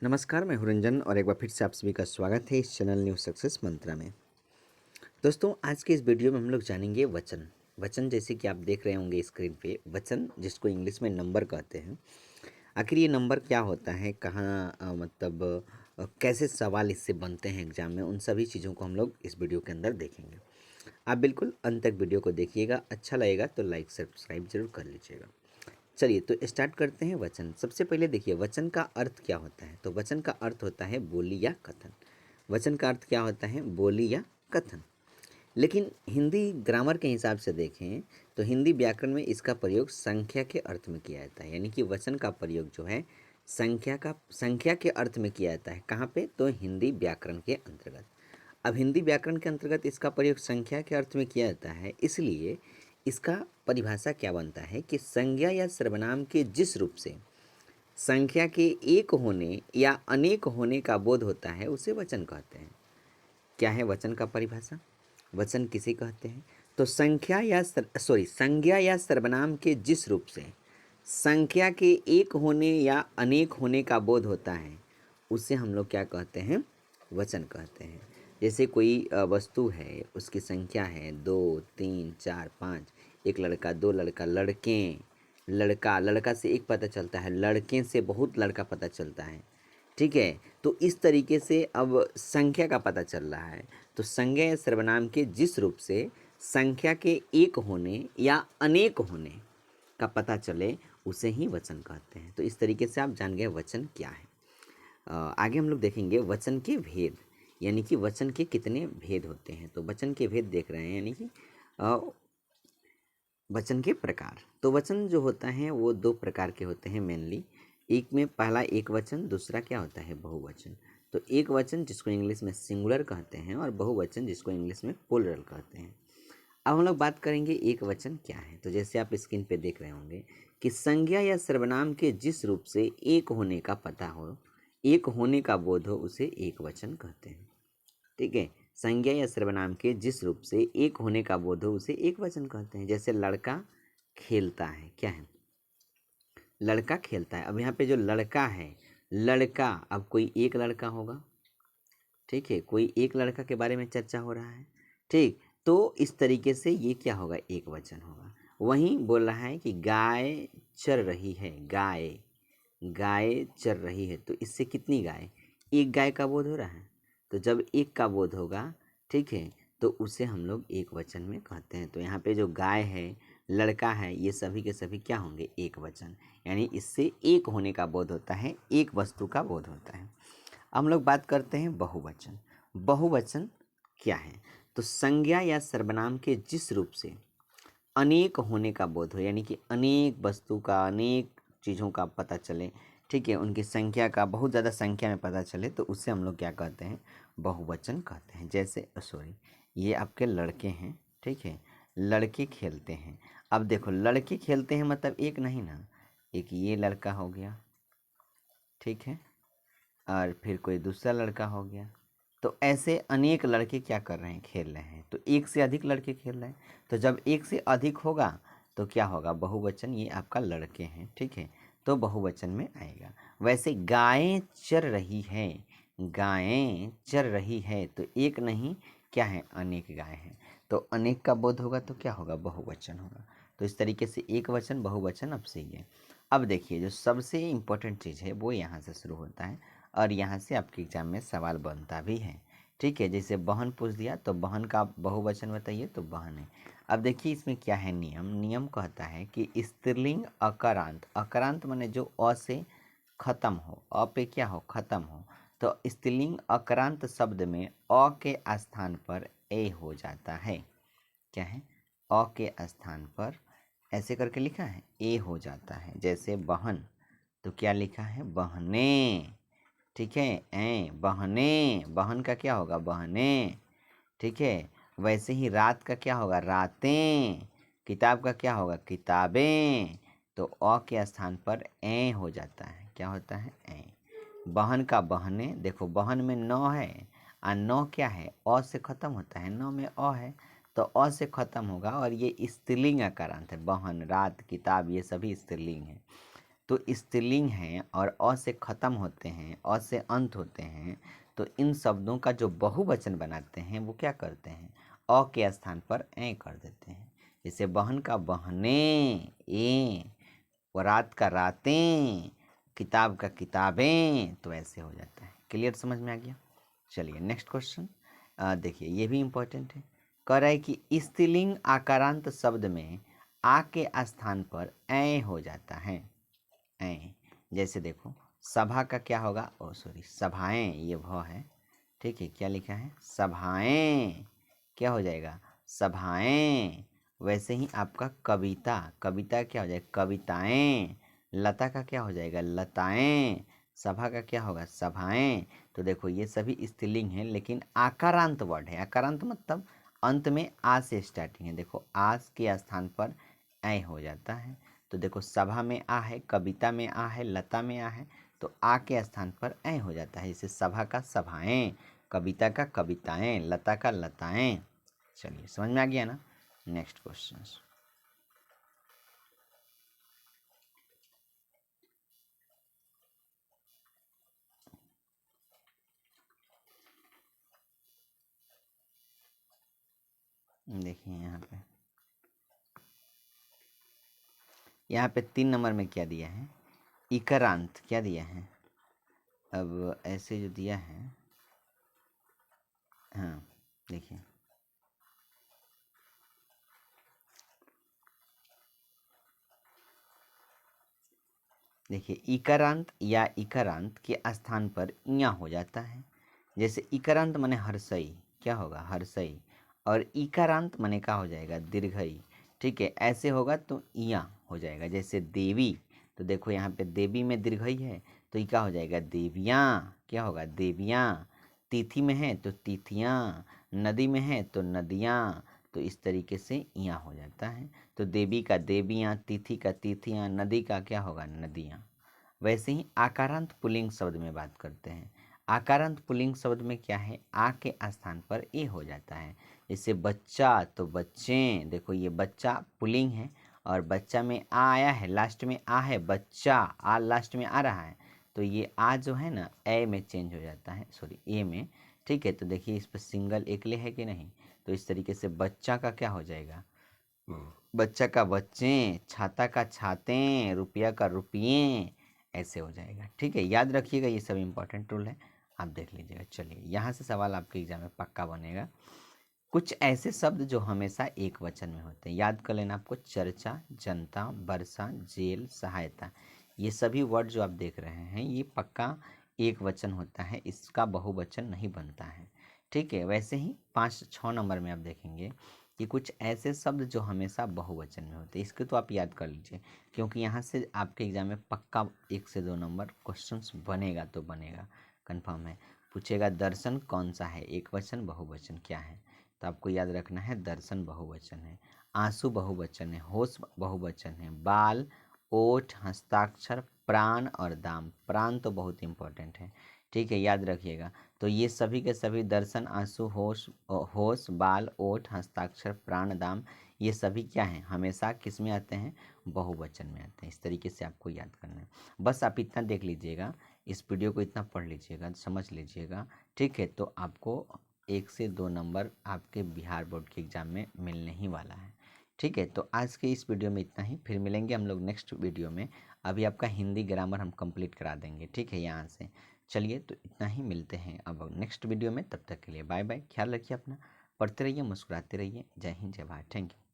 नमस्कार, मैं हूं रंजन और एक बार फिर से आप सभी का स्वागत है इस चैनल न्यू सक्सेस मंत्रा में। दोस्तों, आज के इस वीडियो में हम लोग जानेंगे वचन। वचन जैसे कि आप देख रहे होंगे स्क्रीन पे, वचन जिसको इंग्लिश में नंबर कहते हैं। आखिर ये नंबर क्या होता है, कहाँ कैसे सवाल इससे बनते हैं एग्जाम में, उन सभी चीज़ों को हम लोग इस वीडियो के अंदर देखेंगे। आप बिल्कुल अंत तक वीडियो को देखिएगा। अच्छा लगेगा तो लाइक सब्सक्राइब जरूर कर लीजिएगा। चलिए तो स्टार्ट करते हैं। वचन, सबसे पहले देखिए वचन का अर्थ क्या होता है। तो वचन का अर्थ होता है बोली या कथन। वचन का अर्थ क्या होता है, बोली या कथन। लेकिन हिंदी ग्रामर के हिसाब से देखें तो हिंदी व्याकरण में इसका प्रयोग संख्या के अर्थ में किया जाता है। यानी कि वचन का प्रयोग जो है संख्या के अर्थ में किया जाता है। कहाँ पे, तो हिंदी व्याकरण के अंतर्गत। अब हिंदी व्याकरण के अंतर्गत इसका प्रयोग संख्या के अर्थ में किया जाता है, इसलिए इसका परिभाषा क्या बनता है कि संज्ञा या सर्वनाम के जिस रूप से संख्या के एक होने या अनेक होने का बोध होता है उसे वचन कहते हैं। क्या है वचन का परिभाषा, वचन किसे कहते हैं? तो संज्ञा या सर्वनाम के जिस रूप से संख्या के एक होने या अनेक होने का बोध होता है उसे हम लोग क्या कहते हैं, वचन कहते हैं। जैसे कोई वस्तु है, उसकी संख्या है 2 3 4 5, एक लड़का, दो लड़का, लड़के, लड़का, लड़का से एक पता चलता है, लड़के से बहुत लड़का पता चलता है। ठीक है, तो इस तरीके से अब संख्या का पता चल रहा है। तो संज्ञा या सर्वनाम के जिस रूप से संख्या के एक होने या अनेक होने का पता चले उसे ही वचन कहते हैं। तो इस तरीके से आप जान गए वचन क्या है। आगे हम लोग देखेंगे वचन के भेद, यानी कि वचन के कितने भेद होते हैं। तो वचन के भेद देख रहे हैं, यानी कि वचन के प्रकार। तो वचन जो होता है वो दो प्रकार के होते हैं मेनली। एक में पहला एक वचन, दूसरा क्या होता है, बहुवचन। तो एक वचन जिसको इंग्लिश में सिंगुलर कहते हैं और बहुवचन जिसको इंग्लिश में प्लूरल कहते हैं। अब हम लोग बात करेंगे एक वचन क्या है। तो जैसे आप स्क्रीन पे देख रहे होंगे कि संज्ञा या सर्वनाम के जिस रूप से एक होने का पता हो, एक होने का बोध हो, उसे एक वचन कहते हैं। ठीक है, संज्ञा या सर्वनाम के जिस रूप से एक होने का बोध हो उसे एक वचन कहते हैं। जैसे लड़का खेलता है, क्या है, लड़का खेलता है। अब यहाँ पे जो लड़का है, लड़का, अब कोई एक लड़का होगा। ठीक है, कोई एक लड़का के बारे में चर्चा हो रहा है। ठीक, तो इस तरीके से ये क्या होगा, एक वचन होगा। वहीं बोल रहा है कि गाय चर रही है, गाय, गाय चर रही है। तो इससे कितनी गाय, एक गाय का बोध हो रहा है। तो जब एक का बोध होगा, ठीक है, तो उसे हम लोग एक वचन में कहते हैं। तो यहाँ पे जो गाय है, लड़का है, ये सभी के सभी क्या होंगे, एक वचन। यानी इससे एक होने का बोध होता है, एक वस्तु का बोध होता है। हम लोग बात करते हैं बहुवचन। बहुवचन क्या है, तो संज्ञा या सर्वनाम के जिस रूप से अनेक होने का बोध हो, यानी कि अनेक वस्तु का, अनेक चीज़ों का पता चले। ठीक है, उनकी संख्या का बहुत ज़्यादा संख्या में पता चले, तो उससे हम लोग क्या कहते हैं, बहुवचन कहते हैं। जैसे ये आपके लड़के हैं, ठीक है, लड़के खेलते हैं। अब देखो, लड़के खेलते हैं मतलब एक नहीं ना, एक ये लड़का हो गया, ठीक है, और फिर कोई दूसरा लड़का हो गया। तो ऐसे अनेक लड़के क्या कर रहे हैं, खेल रहे हैं। तो एक से अधिक लड़के खेल रहे हैं। तो जब एक से अधिक होगा तो क्या होगा, बहुवचन। ये आपका लड़के हैं, ठीक है, तो बहुवचन में आएगा। वैसे गायें चर रही है, गायें चर रही है, तो एक नहीं, क्या है, अनेक गाय हैं। तो अनेक का बोध होगा तो क्या होगा, बहुवचन होगा। तो इस तरीके से एक वचन, बहुवचन अब सही है। अब देखिए, जो सबसे इम्पोर्टेंट चीज़ है वो यहाँ से शुरू होता है और यहाँ से आपके एग्जाम में सवाल बनता भी है। ठीक है, जैसे बहन पूछ दिया तो बहन का बहुवचन बताइए, तो बहन है। अब देखिए इसमें क्या है नियम, नियम कहता है कि स्त्रीलिंग अकारांत, अकारांत माने जो अ से खत्म हो, अ पे क्या हो, खत्म हो। तो स्त्रीलिंग अकारांत शब्द में अ के स्थान पर ए हो जाता है। क्या है, अ के स्थान पर ऐसे करके लिखा है, ए हो जाता है। जैसे बहन, तो क्या लिखा है, बहने। ठीक है, बहने, बहन का क्या होगा, बहने। ठीक है, वैसे ही रात का क्या होगा, रातें। किताब का क्या होगा, किताबें। तो अ के स्थान पर ए हो जाता है, क्या होता है, ए। बहन का बहने, देखो बहन में नौ है और नौ क्या है, अ से खत्म होता है, नौ में अ है, तो अ से खत्म होगा और ये स्त्रीलिंग आकारांत है। बहन, रात, किताब, ये सभी स्त्रीलिंग है। तो स्त्रीलिंग हैं और अ से ख़त्म होते हैं, अ से अंत होते हैं, तो इन शब्दों का जो बहुवचन बनाते हैं वो क्या करते हैं, अ के स्थान पर ए कर देते हैं। जैसे बहन का बहने, ए, और रात का रातें, किताब का किताबें, तो ऐसे हो जाता है। क्लियर, समझ में आ गया? चलिए नेक्स्ट क्वेश्चन देखिए, ये भी इम्पोर्टेंट है। कह रहा है कि स्त्रीलिंग आकारांत शब्द में आ के स्थान पर ए हो जाता है। ए, जैसे देखो सभा का क्या होगा, ओ सॉरी सभाएं, ये भ है, ठीक है, क्या लिखा है सभाएं, क्या हो जाएगा सभाएं। वैसे ही आपका कविता, कविता क्या हो जाएगा कविताएं। लता का क्या हो जाएगा लताएं। सभा का क्या होगा सभाएं। तो देखो ये सभी स्त्रीलिंग है, लेकिन आकारांत वर्ड है। आकारांत मतलब अंत में आ से स्टार्टिंग है। देखो आज के स्थान पर ऐ हो जाता है। तो देखो सभा में आ है, कविता में आ है, लता में आ है, तो आ के स्थान पर ऐ हो जाता है। जैसे सभा का सभाएं, कविता का कविताएं, लता का लताएं। चलिए समझ में आ गया ना। नेक्स्ट क्वेश्चन देखिए, यहाँ पे 3 नंबर में क्या दिया है, इकारांत क्या दिया है। अब ऐसे जो दिया है, हाँ देखिए, देखिए इकारांत या इकारांत के स्थान पर इया हो जाता है। जैसे इकारांत माने हर्षई, क्या होगा हर्षई, और इकारांत माने क्या हो जाएगा दीर्घई। ठीक है, ऐसे होगा तो इया हो जाएगा। जैसे देवी, तो देखो यहाँ पे देवी में दीर्घई है, तो ये क्या हो जाएगा देवियाँ, क्या होगा देवियाँ। तिथि में है तो तिथियाँ, नदी में है तो नदियाँ, तो इस तरीके से यहाँ हो जाता है। तो देवी का देवियाँ, तिथि का तिथियाँ, नदी का क्या होगा नदियाँ। वैसे ही आकारांत पुल्लिंग शब्द में बात करते हैं। आकारांत पुल्लिंग शब्द में क्या है, आ के स्थान पर ए हो जाता है। जैसे बच्चा तो बच्चे, देखो ये बच्चा पुल्लिंग है और बच्चा में आ आया है, लास्ट में आ है, बच्चा आ लास्ट में आ रहा है, तो ये आ जो है ना ए में चेंज हो जाता है, सॉरी ए में। ठीक है, तो देखिए इस पर सिंगल एकले है कि नहीं, तो इस तरीके से बच्चा का क्या हो जाएगा बच्चा का बच्चे, छाता का छाते, रुपया का रुपये, ऐसे हो जाएगा। ठीक है, याद रखिएगा, ये सब इंपॉर्टेंट रूल है, आप देख लीजिएगा। चलिए यहाँ से सवाल आपके एग्जाम में पक्का बनेगा। कुछ ऐसे शब्द जो हमेशा एक वचन में होते हैं, याद कर लेना आपको, चर्चा, जनता, वर्षा, जेल, सहायता, ये सभी वर्ड जो आप देख रहे हैं ये पक्का एक वचन होता है, इसका बहुवचन नहीं बनता है। ठीक है, वैसे ही 5-6 नंबर में आप देखेंगे कि कुछ ऐसे शब्द जो हमेशा बहुवचन में होते हैं, इसको तो आप याद कर लीजिए, क्योंकि यहाँ से आपके एग्जाम में पक्का 1 से 2 नंबर क्वेश्चंस बनेगा, तो बनेगा, कन्फर्म है। पूछेगा दर्शन कौन सा है, एक वचन बहुवचन क्या है, तो आपको याद रखना है दर्शन बहुवचन है, आंसू बहुवचन है, होश बहुवचन है, बाल, ओठ, हस्ताक्षर, प्राण और दाम, प्राण तो बहुत इंपॉर्टेंट है। ठीक है, याद रखिएगा। तो ये सभी के सभी दर्शन, आंसू, होश, होश, बाल, ओठ, हस्ताक्षर, प्राण, दाम, ये सभी क्या हैं हमेशा किस में आते हैं बहुवचन में आते हैं। इस तरीके से आपको याद करना है। बस आप इतना देख लीजिएगा, इस वीडियो को इतना पढ़ लीजिएगा, समझ लीजिएगा। ठीक है, तो आपको 1 से 2 नंबर आपके बिहार बोर्ड के एग्ज़ाम में मिलने ही वाला है। ठीक है, तो आज के इस वीडियो में इतना ही, फिर मिलेंगे हम लोग नेक्स्ट वीडियो में। अभी आपका हिंदी ग्रामर हम कंप्लीट करा देंगे, ठीक है यहाँ से। चलिए, तो इतना ही, मिलते हैं अब नेक्स्ट वीडियो में, तब तक के लिए बाय बाय, ख्याल रखिए अपना, पढ़ते रहिए, मुस्कुराते रहिए। जय हिंद, जय भारत, थैंक यू।